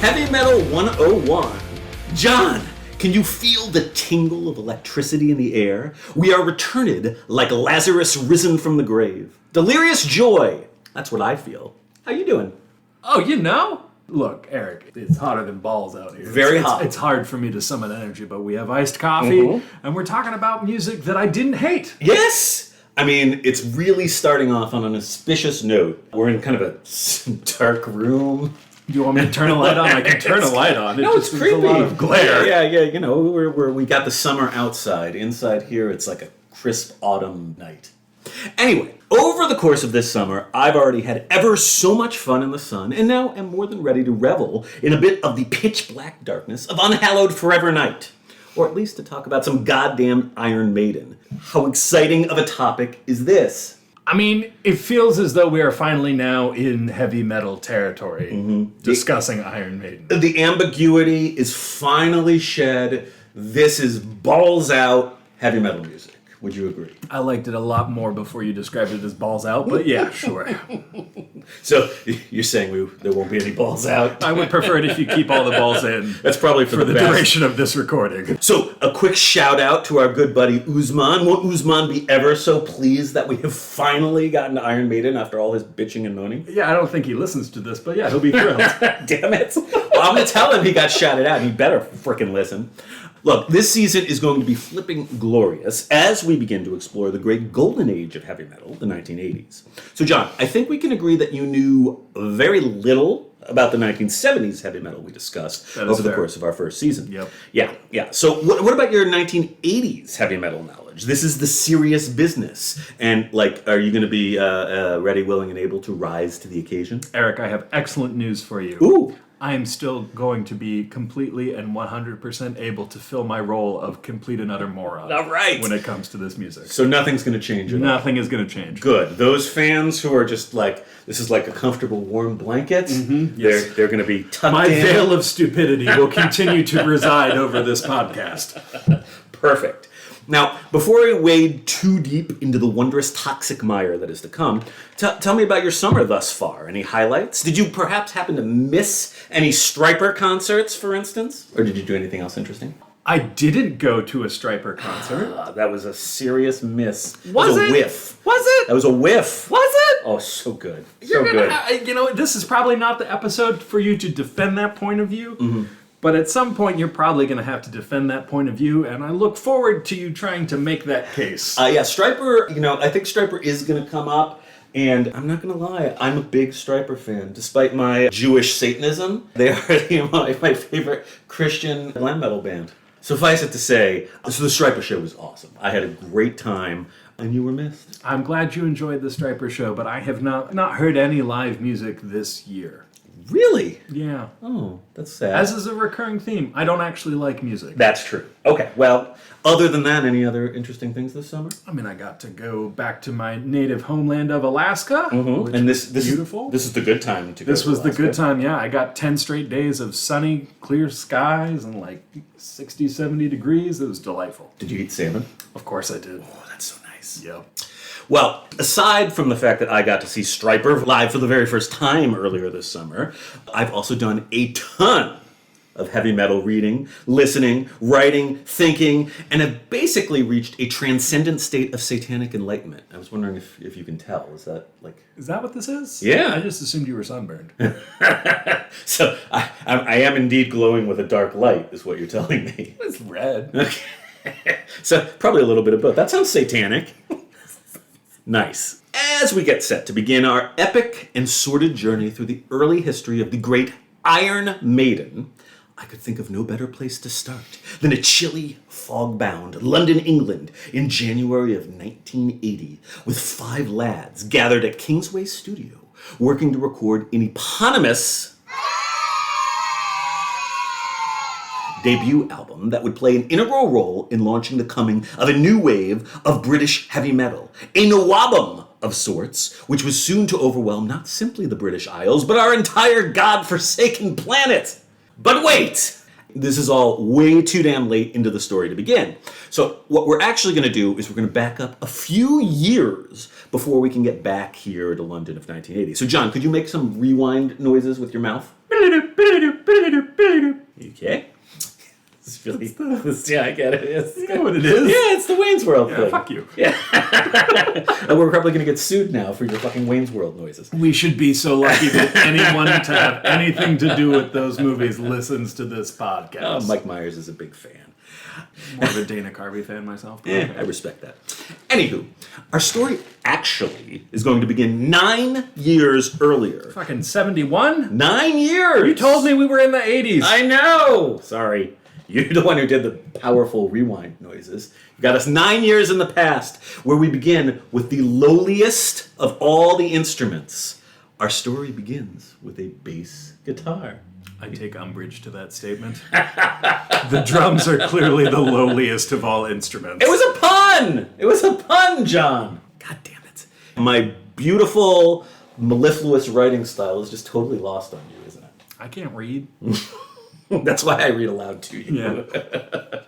Heavy Metal 101. John, can you feel the tingle of electricity in the air? We are returned like Lazarus risen from the grave. Delirious joy. That's what I feel. How you doing? Oh, you know? Look, Eric, it's hotter than balls out here. Very hot. It's hard for me to summon energy, but we have iced coffee, and we're talking about music that I didn't hate. Yes! I mean, it's really starting off on an auspicious note. We're in kind of a dark room. Do you want me to turn a light on? I can turn a light on. It's creepy. A lot of glare. Yeah. You know, we got the summer outside. Inside here, it's like a crisp autumn night. Anyway, over the course of this summer, I've already had ever so much fun in the sun, and now am more than ready to revel in a bit of the pitch black darkness of unhallowed forever night. Or at least to talk about some goddamn Iron Maiden. How exciting of a topic is this? I mean, it feels as though we are finally now in heavy metal territory, discussing Iron Maiden. The ambiguity is finally shed. This is balls out heavy metal music. Would you agree? I liked it a lot more before you described it as balls out, but yeah, sure. So you're saying there won't be any balls out? I would prefer it if you keep all the balls in. That's probably for the best. Duration of this recording. So a quick shout out to our good buddy Uzman. Won't Uzman be ever so pleased that we have finally gotten to Iron Maiden after all his bitching and moaning? Yeah, I don't think he listens to this, but yeah, he'll be thrilled. Damn it. Well, I'm going to tell him he got shouted out. He better frickin' listen. Look, this season is going to be flipping glorious as we begin to explore the great golden age of heavy metal, the 1980s. So, John, I think we can agree that you knew very little about the 1970s heavy metal we discussed over the course of our first season. Yep. Yeah. So, what about your 1980s heavy metal knowledge? This is the serious business. And, are you going to be ready, willing, and able to rise to the occasion? Eric, I have excellent news for you. Ooh. I am still going to be completely and 100% able to fill my role of complete and utter moron. All right. When it comes to this music. So nothing's going to change at all. Nothing is going to change. Good. Those fans who are just this is like a comfortable warm blanket, Yes. they're going to be tucked My in. veil of stupidity will continue to reside over this podcast. Perfect. Now, before we wade too deep into the wondrous toxic mire that is to come, tell me about your summer thus far. Any highlights? Did you perhaps happen to miss any Stryper concerts, for instance? Or did you do anything else interesting? I didn't go to a Stryper concert. That was a serious miss. Was it? A whiff. Was it? That was a whiff. Was it? Oh, so good. This is probably not the episode for you to defend that point of view. But at some point, you're probably going to have to defend that point of view, and I look forward to you trying to make that case. Stryper, I think Stryper is going to come up, and I'm not going to lie, I'm a big Stryper fan. Despite my Jewish Satanism, they are my favorite Christian glam metal band. Suffice it to say, so the Stryper show was awesome. I had a great time, and you were missed. I'm glad you enjoyed the Stryper show, but I have not heard any live music this year. Really? Yeah. Oh, that's sad. As is a recurring theme, I don't actually like music. That's true. Okay, well, other than that, any other interesting things this summer? I mean, I got to go back to my native homeland of Alaska, which and this is beautiful. This is the good time to go. This was the good time, yeah. I got 10 straight days of sunny, clear skies and 60, 70 degrees. It was delightful. Did you eat salmon? Of course I did. Oh, that's so nice. Yep. Well, aside from the fact that I got to see Stryper live for the very first time earlier this summer, I've also done a ton of heavy metal reading, listening, writing, thinking, and have basically reached a transcendent state of satanic enlightenment. I was wondering if you can tell. Is that Is that what this is? Yeah. I just assumed you were sunburned. So I am indeed glowing with a dark light, is what you're telling me. It's red. Okay. So probably a little bit of both. That sounds satanic. Nice. As we get set to begin our epic and sordid journey through the early history of the great Iron Maiden, I could think of no better place to start than a chilly, fog-bound London, England in January of 1980, with 5 lads gathered at Kingsway Studio working to record an eponymous debut album that would play an integral role in launching the coming of a new wave of British heavy metal, a Nawabum of sorts, which was soon to overwhelm not simply the British Isles, but our entire god-forsaken planet. But wait! This is all way too damn late into the story to begin. So what we're actually going to do is we're going to back up a few years before we can get back here to London of 1980. So John, could you make some rewind noises with your mouth? Okay. It's really, yeah, I get it. You know what it is? Yeah, it's the Wayne's World thing. Fuck you. Yeah. And we're probably going to get sued now for your fucking Wayne's World noises. We should be so lucky that anyone to have anything to do with those movies listens to this podcast. Mike Myers is a big fan. More of a Dana Carvey fan myself. Yeah, I respect that. Anywho, our story actually is going to begin 9 years earlier. Fucking 71? 9 years! You told me we were in the 80s. I know! Sorry. You're the one who did the powerful rewind noises. You got us 9 years in the past, where we begin with the lowliest of all the instruments. Our story begins with a bass guitar. I take umbrage to that statement. The drums are clearly the lowliest of all instruments. It was a pun! It was a pun, John! God damn it. My beautiful, mellifluous writing style is just totally lost on you, isn't it? I can't read. That's why I read aloud to you. Yeah.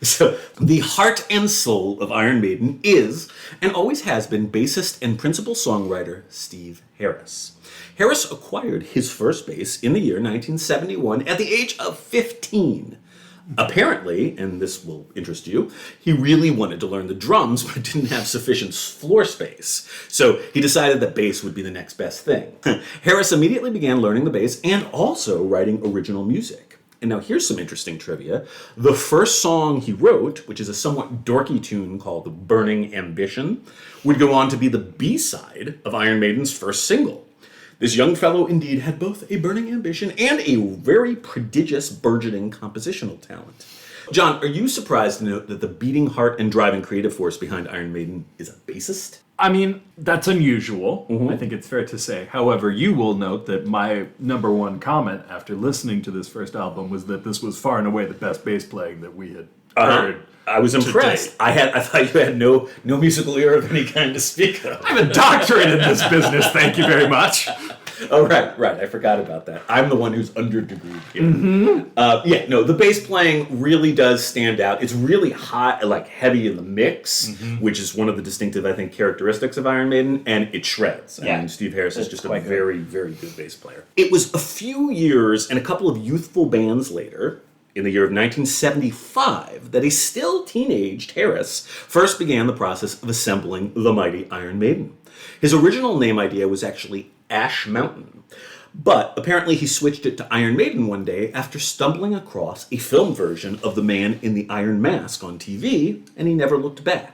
So, the heart and soul of Iron Maiden is, and always has been, bassist and principal songwriter Steve Harris. Harris acquired his first bass in the year 1971 at the age of 15. Apparently, and this will interest you, he really wanted to learn the drums but didn't have sufficient floor space. So he decided that bass would be the next best thing. Harris immediately began learning the bass and also writing original music. And now here's some interesting trivia. The first song he wrote, which is a somewhat dorky tune called Burning Ambition, would go on to be the B-side of Iron Maiden's first single. This young fellow indeed had both a burning ambition and a very prodigious burgeoning compositional talent. John, are you surprised to note that the beating heart and driving creative force behind Iron Maiden is a bassist? I mean, that's unusual. I think it's fair to say. However, you will note that my number one comment after listening to this first album was that this was far and away the best bass playing that we had heard. I was impressed. I thought you had no musical ear of any kind to speak of. I have a doctorate in this business, thank you very much. Oh, right. I forgot about that. I'm the one who's under-degreed here. The bass playing really does stand out. It's really hot, like heavy in the mix, which is one of the distinctive, I think, characteristics of Iron Maiden, and it shreds. Yeah. I mean, Steve Harris is just a quite good. very, very good bass player. It was a few years and a couple of youthful bands later, in the year of 1975, that a still teenaged Harris first began the process of assembling the mighty Iron Maiden. His original name idea was actually Ash Mountain, but apparently he switched it to Iron Maiden one day after stumbling across a film version of the man in the Iron Mask on TV, and he never looked back.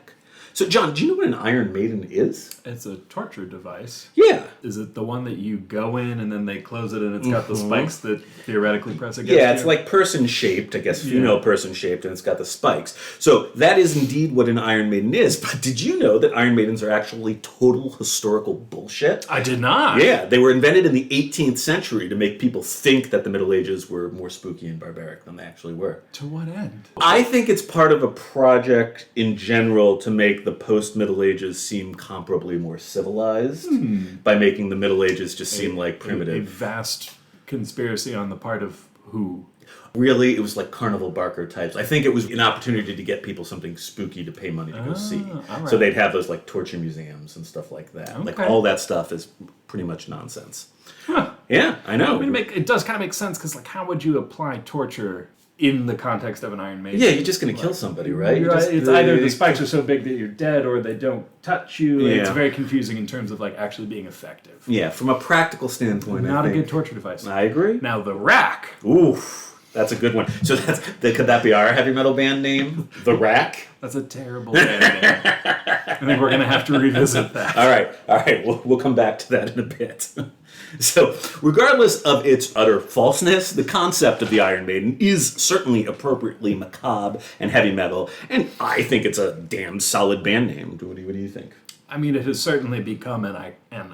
So, John, do you know what an Iron Maiden is? It's a torture device. Yeah. Is it the one that you go in and then they close it and it's got the spikes that theoretically press against you? Yeah, it's like person-shaped, I guess female person-shaped, and it's got the spikes. So that is indeed what an Iron Maiden is. But did you know that Iron Maidens are actually total historical bullshit? I did not. Yeah, they were invented in the 18th century to make people think that the Middle Ages were more spooky and barbaric than they actually were. To what end? I think it's part of a project in general to make the post-Middle Ages seem comparably more civilized by making the Middle Ages just seem like primitive. A vast conspiracy on the part of who? Really, it was like Carnival Barker types. I think it was an opportunity to get people something spooky to pay money to go see. all right. So they'd have those like torture museums and stuff like that. Like Okay. all that stuff is pretty much nonsense. Huh. Yeah, I know. I mean, it does kind of make sense because, like, how would you apply torture in the context of an Iron Maiden? Yeah, you're just going to kill somebody, right? You're right. It's either the spikes are so big that you're dead or they don't touch you. Yeah. It's very confusing in terms of, like, actually being effective. Yeah, from a practical standpoint, Not I a think. good torture device. I agree. Now, the Rack. Oof, that's a good one. So could that be our heavy metal band name? The Rack? That's a terrible band name. I think we're going to have to revisit that. All right. We'll come back to that in a bit. So, regardless of its utter falseness, the concept of the Iron Maiden is certainly appropriately macabre and heavy metal, and I think it's a damn solid band name. What do you think? I mean, it has certainly become an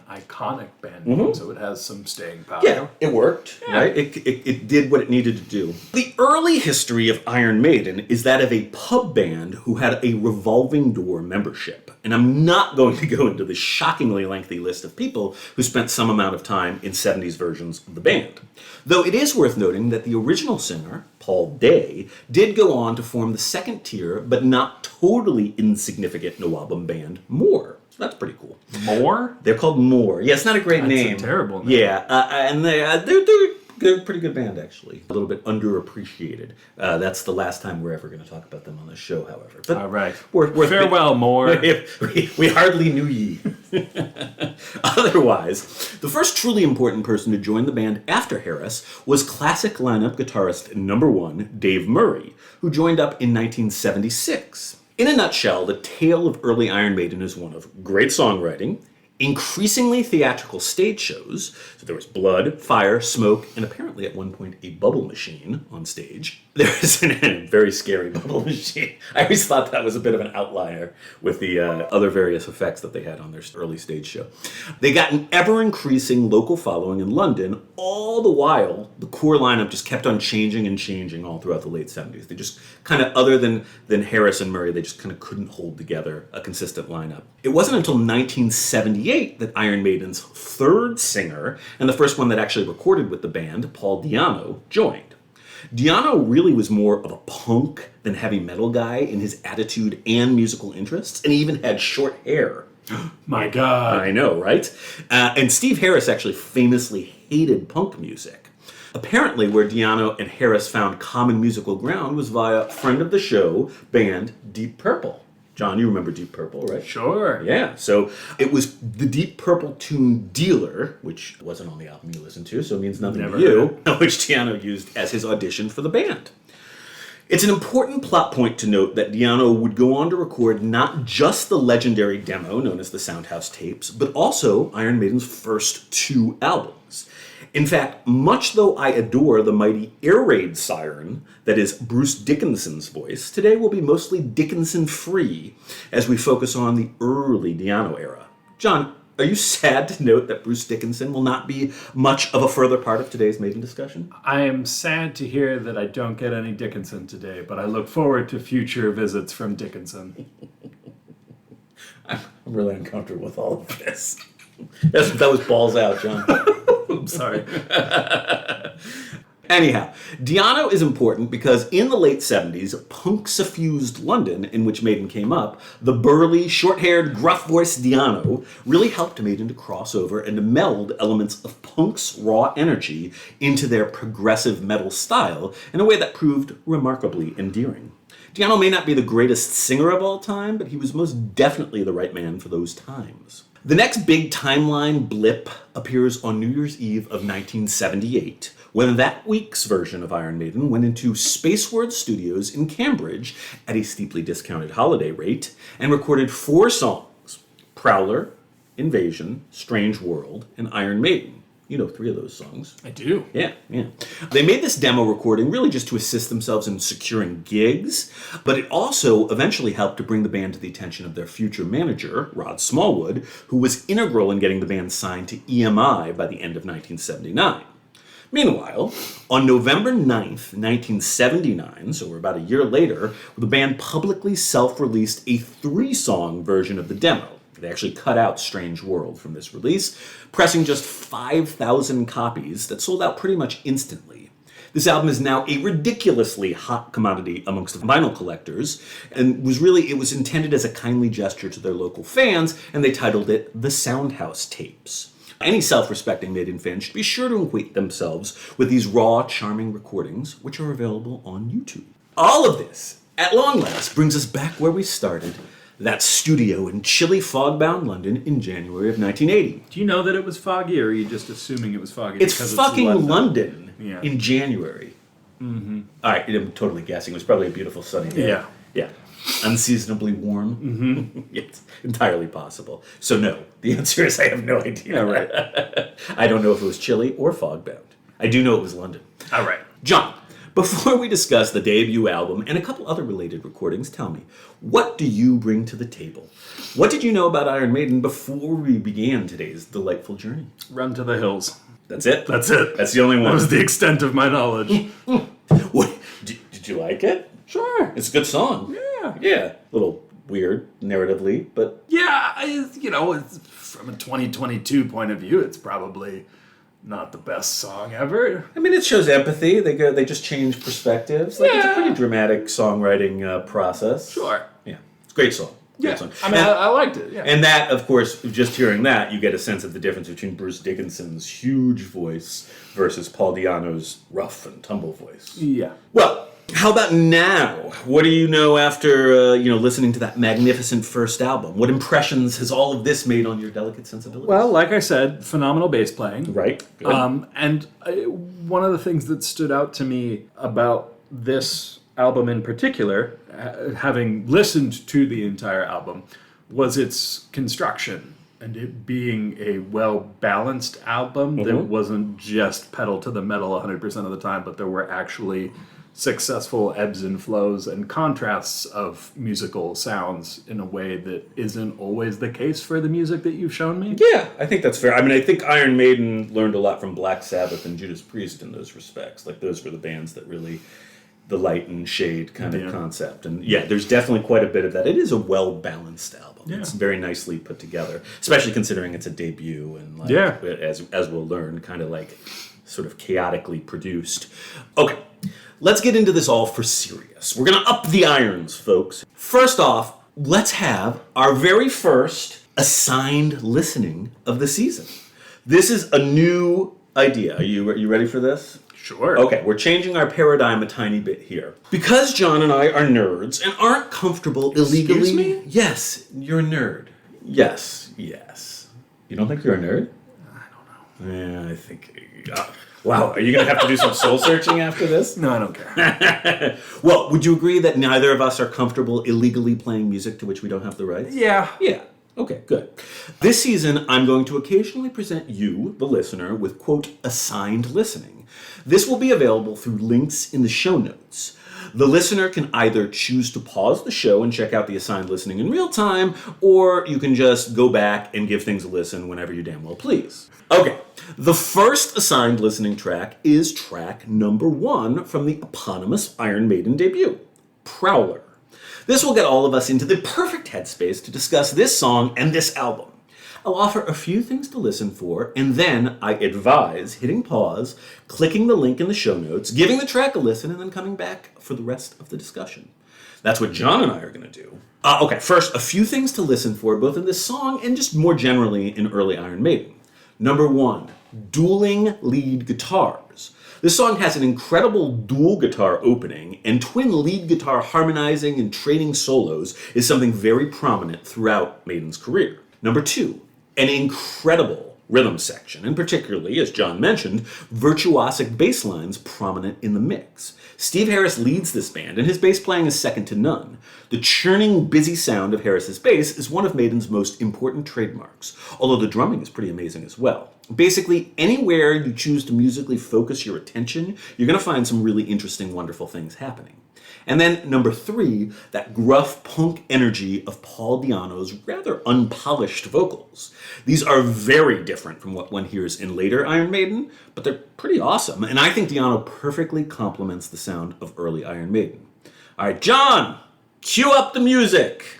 iconic band name, so it has some staying power. Yeah, it worked, right? It did what it needed to do. The early history of Iron Maiden is that of a pub band who had a revolving door membership. And I'm not going to go into the shockingly lengthy list of people who spent some amount of time in 70s versions of the band. Though it is worth noting that the original singer, Paul Day, did go on to form the second tier, but not totally insignificant no-album band, More. So that's pretty cool. More? They're called More. Yeah, it's not a great name. That's a terrible name. Yeah, and they're Good, pretty good band, actually. A little bit underappreciated. That's the last time we're ever going to talk about them on this show, however. But All right. farewell, more. We hardly knew ye. Otherwise, the first truly important person to join the band after Harris was classic lineup guitarist number 1, Dave Murray, who joined up in 1976. In a nutshell, the tale of early Iron Maiden is one of great songwriting, increasingly theatrical stage shows. So there was blood, fire, smoke, and apparently at one point a bubble machine on stage. There was a very scary bubble machine. I always thought that was a bit of an outlier with the other various effects that they had on their early stage show. They got an ever-increasing local following in London. All the while, the core lineup just kept on changing and changing all throughout the late 70s. They just kind of, other than Harris and Murray, they just kind of couldn't hold together a consistent lineup. It wasn't until 1978 that Iron Maiden's third singer, and the first one that actually recorded with the band, Paul Di'Anno, joined. Di'Anno really was more of a punk than heavy metal guy in his attitude and musical interests, and he even had short hair. My God. I know, right? And Steve Harris actually famously hated punk music. Apparently, where Di'Anno and Harris found common musical ground was via friend of the show band Deep Purple. John, you remember Deep Purple, right? Sure. Yeah, so it was the Deep Purple tune Dealer, which wasn't on the album you listened to, so it means nothing to you, which Di'Anno used as his audition for the band. It's an important plot point to note that Di'Anno would go on to record not just the legendary demo known as the Soundhouse Tapes, but also Iron Maiden's first 2 albums. In fact, much though I adore the mighty air raid siren that is Bruce Dickinson's voice, today will be mostly Dickinson-free as we focus on the early Di'Anno era. John, are you sad to note that Bruce Dickinson will not be much of a further part of today's Maiden discussion? I am sad to hear that I don't get any Dickinson today, but I look forward to future visits from Dickinson. I'm really uncomfortable with all of this. That was balls out, John. I'm sorry. Anyhow, Di'Anno is important because in the late 70s, punk-suffused London, in which Maiden came up, the burly, short-haired, gruff-voiced Di'Anno really helped Maiden to cross over and to meld elements of punk's raw energy into their progressive metal style in a way that proved remarkably endearing. Di'Anno may not be the greatest singer of all time, but he was most definitely the right man for those times. The next big timeline blip appears on New Year's Eve of 1978, when that week's version of Iron Maiden went into Spaceward Studios in Cambridge at a steeply discounted holiday rate and recorded 4 songs: Prowler, Invasion, Strange World, and Iron Maiden. You know 3 of those songs. I do. Yeah. They made this demo recording really just to assist themselves in securing gigs, but it also eventually helped to bring the band to the attention of their future manager, Rod Smallwood, who was integral in getting the band signed to EMI by the end of 1979. Meanwhile, on November 9th, 1979, so we're about a year later, the band publicly self-released a 3-song version of the demo. They actually cut out Strange World from this release, pressing just 5,000 copies that sold out pretty much instantly. This album is now a ridiculously hot commodity amongst vinyl collectors, and it was intended as a kindly gesture to their local fans, and they titled it The Soundhouse Tapes. Any self-respecting Maiden fan should be sure to acquaint themselves with these raw, charming recordings, which are available on YouTube. All of this, at long last, brings us back where we started, that studio in chilly, fog-bound London in January of 1980. Do you know that it was foggy, or are you just assuming it was foggy? It's fucking London Yeah. in January. Mm-hmm. All right, I'm totally guessing. It was probably a beautiful sunny day. Yeah. Unseasonably warm. Mm-hmm. It's entirely possible. So no, the answer is I have no idea. All right. I don't know if it was chilly or fog-bound. I do know it was London. All right. John, before we discuss the debut album and a couple other related recordings, tell me, what do you bring to the table? What did you know about Iron Maiden before we began today's delightful journey? Run to the hills. That's it? That's it. That's the only one? That was the extent of my knowledge. What, did you like it? Sure. It's a good song. Yeah. A little weird, narratively, but... Yeah, it's, from a 2022 point of view, it's probably not the best song ever. I mean, it shows empathy. They just change perspectives. It's a pretty dramatic songwriting process. Sure. Yeah. It's a great song. Great song. I mean, I liked it. Yeah. And that, of course, just hearing that, you get a sense of the difference between Bruce Dickinson's huge voice versus Paul Di'Anno's rough and tumble voice. Yeah. Well, how about now? What do you know after listening to that magnificent first album? What impressions has all of this made on your delicate sensibilities? Well, like I said, phenomenal bass playing. Right. Good. And one of the things that stood out to me about this album in particular, having listened to the entire album, was its construction and it being a well-balanced album that wasn't just pedal to the metal 100% of the time, but there were actually successful ebbs and flows and contrasts of musical sounds in a way that isn't always the case for the music that you've shown me. Yeah, I think that's fair. I mean, I think Iron Maiden learned a lot from Black Sabbath and Judas Priest in those respects. Like, those were the bands that really, the light and shade kind of concept. And yeah, there's definitely quite a bit of that. It is a well-balanced album. Yeah. It's very nicely put together, especially considering it's a debut and, like, as we'll learn, kind of like sort of chaotically produced. Okay. Let's get into this all for serious. We're going to up the irons, folks. First off, let's have our very first assigned listening of the season. This is a new idea. Are you ready for this? Sure. Okay, we're changing our paradigm a tiny bit here. Because John and I are nerds and aren't comfortable illegally... Excuse me? Yes, you're a nerd. Yes. You don't think you're a nerd? I don't know. Yeah, I think... Wow, are you going to have to do some soul searching after this? No, I don't care. Well, would you agree that neither of us are comfortable illegally playing music to which we don't have the rights? Yeah. Yeah. Okay, good. This season, I'm going to occasionally present you, the listener, with, quote, assigned listening. This will be available through links in the show notes. The listener can either choose to pause the show and check out the assigned listening in real time, or you can just go back and give things a listen whenever you damn well please. Okay, the first assigned listening track is track number 1 from the eponymous Iron Maiden debut, Prowler. This will get all of us into the perfect headspace to discuss this song and this album. I'll offer a few things to listen for, and then I advise hitting pause, clicking the link in the show notes, giving the track a listen, and then coming back for the rest of the discussion. That's what John and I are going to do. Okay, first, a few things to listen for, both in this song and just more generally in early Iron Maiden. Number 1, dueling lead guitars. This song has an incredible dual guitar opening, and twin lead guitar harmonizing and trading solos is something very prominent throughout Maiden's career. Number 2, an incredible rhythm section, and particularly, as John mentioned, virtuosic bass lines prominent in the mix. Steve Harris leads this band, and his bass playing is second to none. The churning, busy sound of Harris's bass is one of Maiden's most important trademarks, although the drumming is pretty amazing as well. Basically, anywhere you choose to musically focus your attention, you're going to find some really interesting, wonderful things happening. And then, number 3, that gruff punk energy of Paul Di'Anno's rather unpolished vocals. These are very different from what one hears in later Iron Maiden, but they're pretty awesome, and I think Di'Anno perfectly complements the sound of early Iron Maiden. All right, John, cue up the music!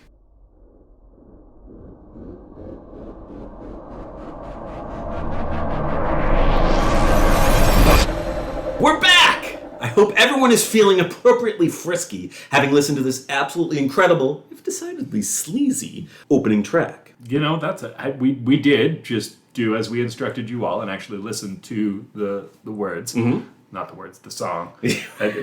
We're back! I hope everyone is feeling appropriately frisky, having listened to this absolutely incredible, if decidedly sleazy, opening track. You know, we did just do as we instructed you all and actually listen to the words. Mm-hmm. Not the words, the song.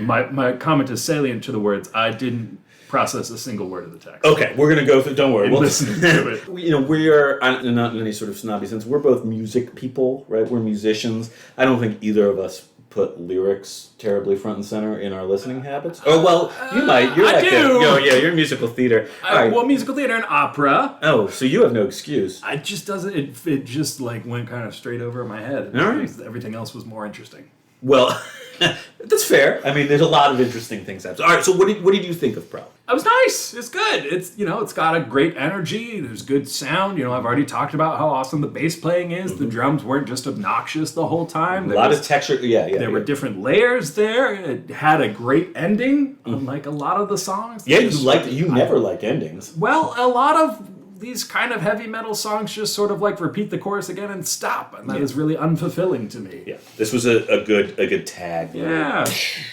My comment is salient to the words. I didn't process a single word of the text. Okay, we're going to go through, don't worry. We'll listen to it. We are, not in any sort of snobby sense, we're both music people, right? We're musicians. I don't think either of us put lyrics terribly front and center in our listening habits. Oh, well, you might. You're I do. You're musical theater. Right. Well, musical theater and opera. Oh, so you have no excuse. It just doesn't, it just like went kind of straight over my head. All right. Everything else was more interesting. Well, that's fair. I mean, there's a lot of interesting things happening. All right, so what did you think of Proud? It was nice. It's good. It's got a great energy. There's good sound. I've already talked about how awesome the bass playing is. Mm-hmm. The drums weren't just obnoxious the whole time. A lot of texture. Yeah. There were different layers there. It had a great ending, unlike a lot of the songs. Yeah, you never like endings. Well, a lot of these kind of heavy metal songs just sort of like repeat the chorus again and stop, and that is really unfulfilling to me. Yeah, this was a good tag. Yeah,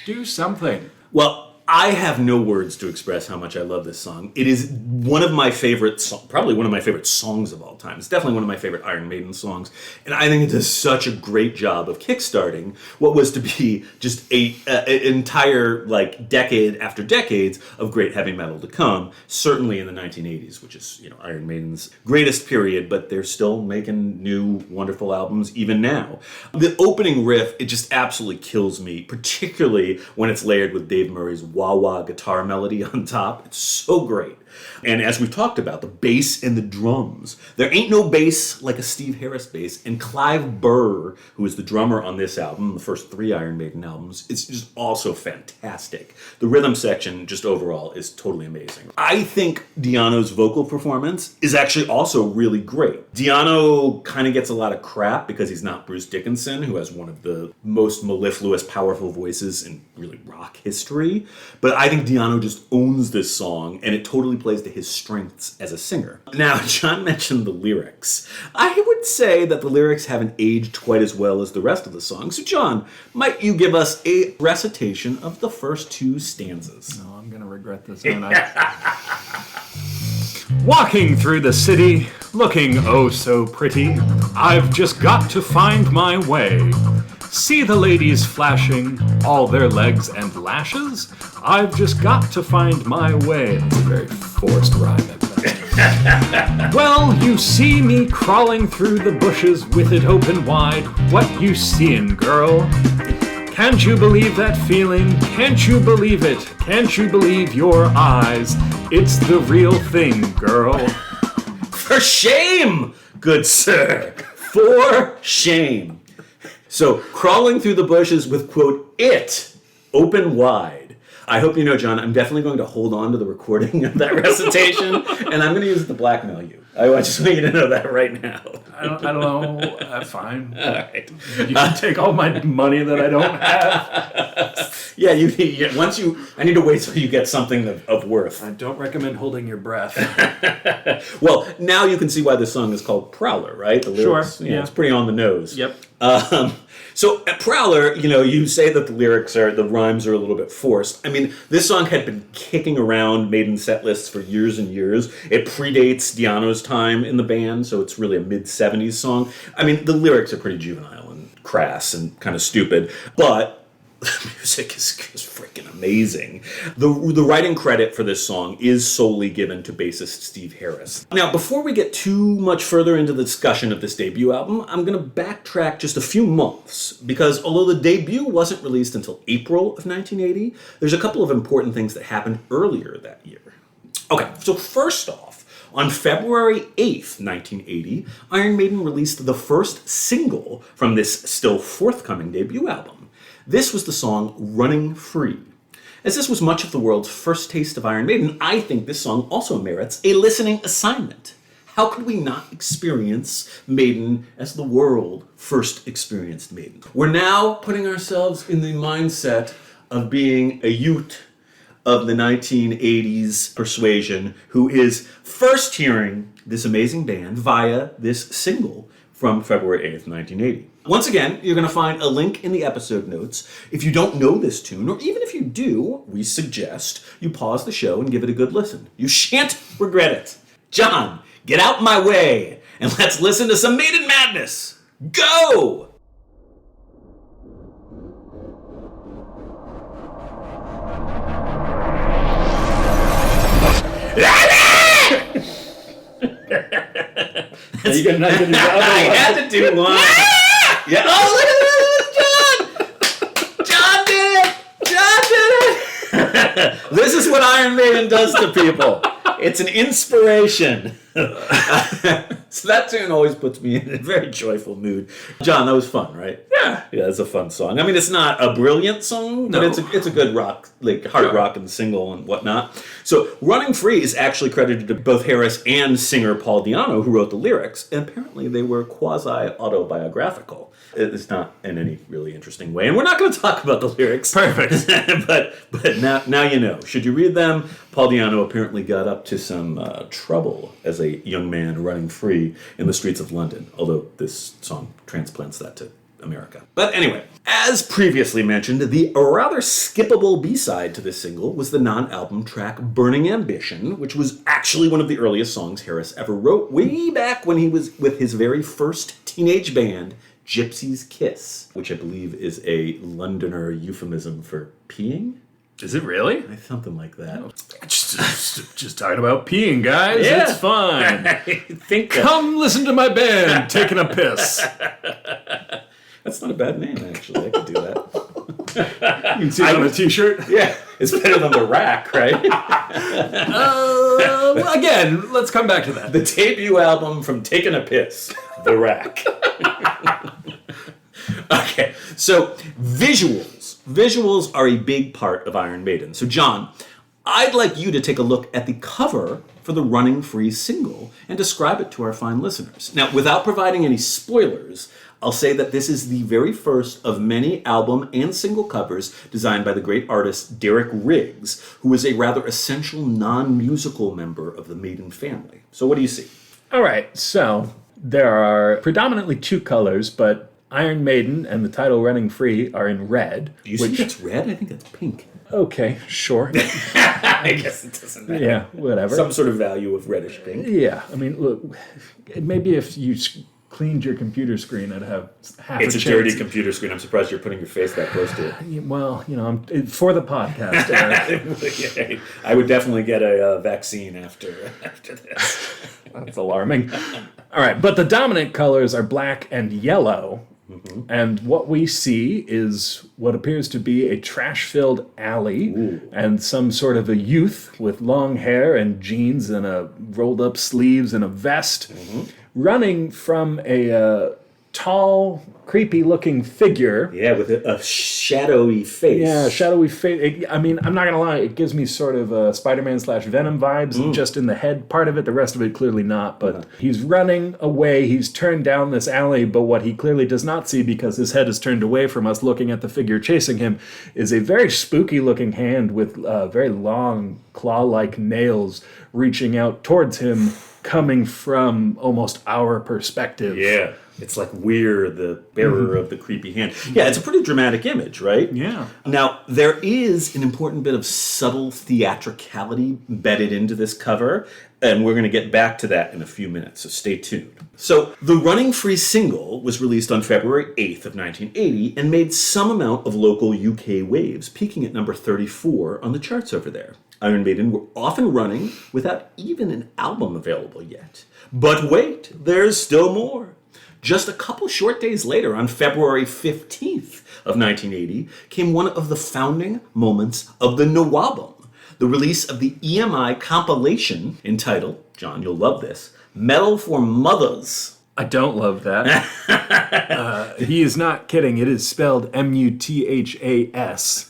do something. Well, I have no words to express how much I love this song. It is one of my favorite, probably one of my favorite songs of all time. It's definitely one of my favorite Iron Maiden songs. And I think it does such a great job of kickstarting what was to be just an entire, like, decade after decades of great heavy metal to come. Certainly in the 1980s, which is, Iron Maiden's greatest period, but they're still making new, wonderful albums even now. The opening riff, it just absolutely kills me, particularly when it's layered with Dave Murray's wah-wah guitar melody on top. It's so great. And as we've talked about, the bass and the drums. There ain't no bass like a Steve Harris bass. And Clive Burr, who is the drummer on this album, the first 3 Iron Maiden albums, is just also fantastic. The rhythm section, just overall, is totally amazing. I think Di'Anno's vocal performance is actually also really great. Di'Anno kind of gets a lot of crap because he's not Bruce Dickinson, who has one of the most mellifluous, powerful voices in really rock history. But I think Di'Anno just owns this song, and it totally plays to his strengths as a singer. Now, John mentioned the lyrics. I would say that the lyrics haven't aged quite as well as the rest of the song. So, John, might you give us a recitation of the first 2 stanzas? No, I'm going to regret this, aren't I? Walking through the city, looking oh so pretty, I've just got to find my way. See the ladies flashing, all their legs and lashes? I've just got to find my way. It's a very forced rhyme at that. Well, you see me crawling through the bushes with it open wide. What you seein', girl? Can't you believe that feeling? Can't you believe it? Can't you believe your eyes? It's the real thing, girl. For shame, good sir. For shame. So, crawling through the bushes with, quote, it open wide. I hope you know, John, I'm definitely going to hold on to the recording of that recitation, and I'm going to use it to blackmail you. I just want you to know that right now. I don't know. That's fine. All right. You can take all my money that I don't have. Yeah, I need to wait till you get something of worth. I don't recommend holding your breath. Well, now you can see why this song is called Prowler, right? The lyrics, Sure. Yeah. It's pretty on the nose. Yep. So at Prowler, you say that the rhymes are a little bit forced. I mean, this song had been kicking around Maiden set lists for years and years. It predates Di'Anno's time in the band, so it's really a mid-70s song. I mean, the lyrics are pretty juvenile and crass and kind of stupid, but the music is freaking amazing. The writing credit for this song is solely given to bassist Steve Harris. Now, before we get too much further into the discussion of this debut album, I'm going to backtrack just a few months, because although the debut wasn't released until April of 1980, there's a couple of important things that happened earlier that year. Okay, so first off, on February 8th, 1980, Iron Maiden released the first single from this still forthcoming debut album. This was the song Running Free. As this was much of the world's first taste of Iron Maiden, I think this song also merits a listening assignment. How could we not experience Maiden as the world first experienced Maiden? We're now putting ourselves in the mindset of being a youth of the 1980s persuasion who is first hearing this amazing band via this single from February 8th, 1980. Once again, you're going to find a link in the episode notes. If you don't know this tune, or even if you do, we suggest you pause the show and give it a good listen. You shan't regret it. John, get out my way, and let's listen to some Maiden madness. Go! Are you going to do the other one? I had to do one. Yeah. Oh, look at this! John did it! John did it! This is what Iron Maiden does to people. It's an inspiration. So that tune always puts me in a very joyful mood. John, that was fun, right? Yeah. Yeah, it's a fun song. I mean, it's not a brilliant song, but it's a good rock, like hard rock and single and whatnot. So Running Free is actually credited to both Harris and singer Paul Di'Anno, who wrote the lyrics, and apparently they were quasi-autobiographical. It's not in any really interesting way, and we're not going to talk about the lyrics. Perfect. but now you know. Should you read them? Paul Di'Anno apparently got up to some trouble as a young man running free in the streets of London, although this song transplants that to America. But anyway, as previously mentioned, the rather skippable B-side to this single was the non-album track Burning Ambition, which was actually one of the earliest songs Harris ever wrote way back when he was with his very first teenage band, Gypsy's Kiss, which I believe is a Londoner euphemism for peeing. Is it really? Something like that. Just talking about peeing, guys. Yeah. It's fine. Think Come listen to my band taking a piss. that's not a bad name, actually. I could do that. You can see it on a t-shirt. Yeah, it's better than The Rack, right? Well, again, let's come back to that. The debut album from Taking a Piss, The Rack. Okay, so visuals. Visuals are a big part of Iron Maiden. So John, I'd like you to take a look at the cover for the Running Free single and describe it to our fine listeners. Now, without providing any spoilers, I'll say that this is the very first of many album and single covers designed by the great artist Derek Riggs, who is a rather essential non-musical member of the Maiden family. So what do you see? All right, so there are predominantly two colors, but Iron Maiden and the title Running Free are in red. Do you think that's red? I think that's pink. Okay, sure. I guess it doesn't matter. Yeah, whatever. Some sort of value of reddish pink. Yeah, I mean, look, maybe if you cleaned your computer screen, I'd have half It's a a chance. dirty computer screen. I'm surprised you're putting your face that close to it. Well, you know, for the podcast, Eric. I would definitely get a vaccine after this. That's alarming. All right, but the dominant colors are black and yellow. Mm-hmm. And what we see is what appears to be a trash-filled alley and some sort of a youth with long hair and jeans and rolled-up sleeves and a vest running from a tall, creepy-looking figure. Yeah, with a shadowy face. Yeah, shadowy face. I mean, I'm not going to lie, it gives me sort of Spider-Man / Venom vibes, just in the head part of it. The rest of it, clearly not. But he's running away. He's turned down this alley, but what he clearly does not see, because his head is turned away from us looking at the figure chasing him, is a very spooky-looking hand with very long, claw-like nails reaching out towards him, coming from almost our perspective. Yeah. It's like we're the bearer of the creepy hand. Yeah, it's a pretty dramatic image, right? Yeah. Now, there is an important bit of subtle theatricality embedded into this cover, and we're going to get back to that in a few minutes, so stay tuned. So, the Running Free single was released on February 8th of 1980 and made some amount of local UK waves, peaking at number 34 on the charts over there. Iron Maiden were often running without even an album available yet. But wait, there's still more. Just a couple short days later, on February 15th of 1980, came one of the founding moments of the Nawabum, the release of the EMI compilation entitled, John, you'll love this, Metal for Mothers. I don't love that. He is not kidding. It is spelled M-U-T-H-A-S.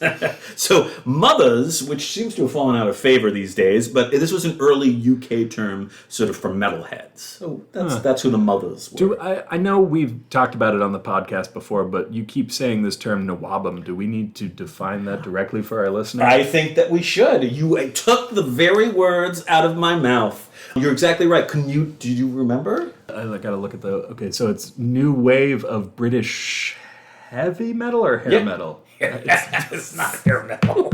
So Mothers, which seems to have fallen out of favor these days, but this was an early UK term sort of for metalheads. So that's who the Mothers were. I know we've talked about it on the podcast before, but you keep saying this term Nawabum. Do we need to define that directly for our listeners? I think that we should. You took the very words out of my mouth. You're exactly right. Did you remember? I gotta look at okay, so it's new wave of British heavy metal or hair metal? It's not hair metal.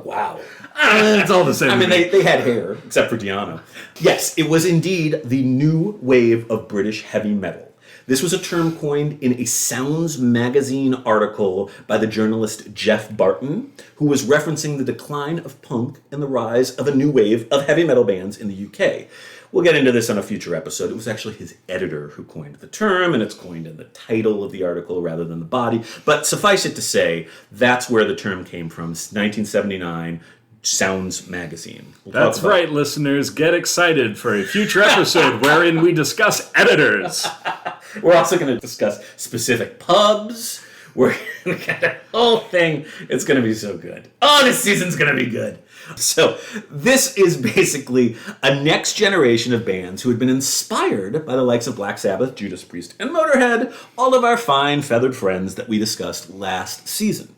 Wow. It's all the same. I mean, they had hair, except for Diana. Yes, it was indeed the new wave of British heavy metal. This was a term coined in a Sounds magazine article by the journalist Jeff Barton, who was referencing the decline of punk and the rise of a new wave of heavy metal bands in the UK. We'll get into this on a future episode. It was actually his editor who coined the term, and it's coined in the title of the article rather than the body. But suffice it to say, that's where the term came from, 1979, Sounds magazine. That's right, listeners. Get excited for a future episode wherein we discuss editors. We're also going to discuss specific pubs. We're going to get the whole thing. It's going to be so good. Oh, this season's going to be good. So this is basically a next generation of bands who had been inspired by the likes of Black Sabbath, Judas Priest, and Motorhead, all of our fine feathered friends that we discussed last season.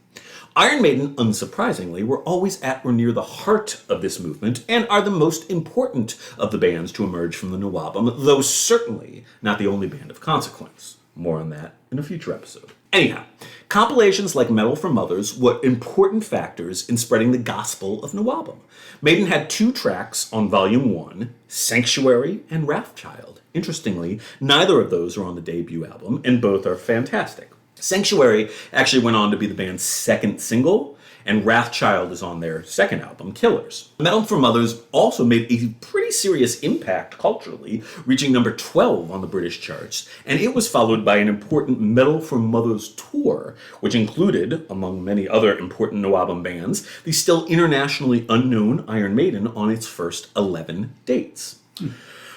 Iron Maiden, unsurprisingly, were always at or near the heart of this movement and are the most important of the bands to emerge from the Nawabum, though certainly not the only band of consequence. More on that in a future episode. Anyhow, compilations like Metal from Mothers were important factors in spreading the gospel of Nawabum. Maiden had 2 tracks on Volume 1, Sanctuary and Wrathchild. Interestingly, neither of those are on the debut album, and both are fantastic. Sanctuary actually went on to be the band's 2nd single, and Wrathchild is on their 2nd album, Killers. Metal from Mothers also made a pretty serious impact culturally, reaching number 12 on the British charts, and it was followed by an important Metal from Mothers tour, which included, among many other important Nawabum bands, the still internationally unknown Iron Maiden on its first 11 dates.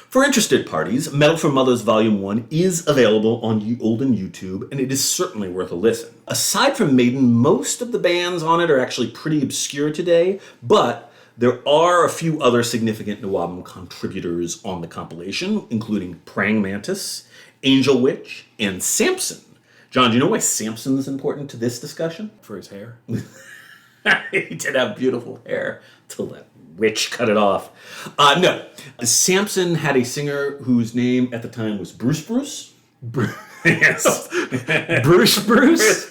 For interested parties, Metal from Mothers Volume 1 is available on olden YouTube, and it is certainly worth a listen. Aside from Maiden, most of the bands on it are actually pretty obscure today, but there are a few other significant Nawabum contributors on the compilation, including Praying Mantis, Angel Witch, and Samson. John, do you know why Samson is important to this discussion? For his hair. He did have beautiful hair till that witch cut it off. No. Samson had a singer whose name at the time was Bruce. Yes. Bruce? Bruce.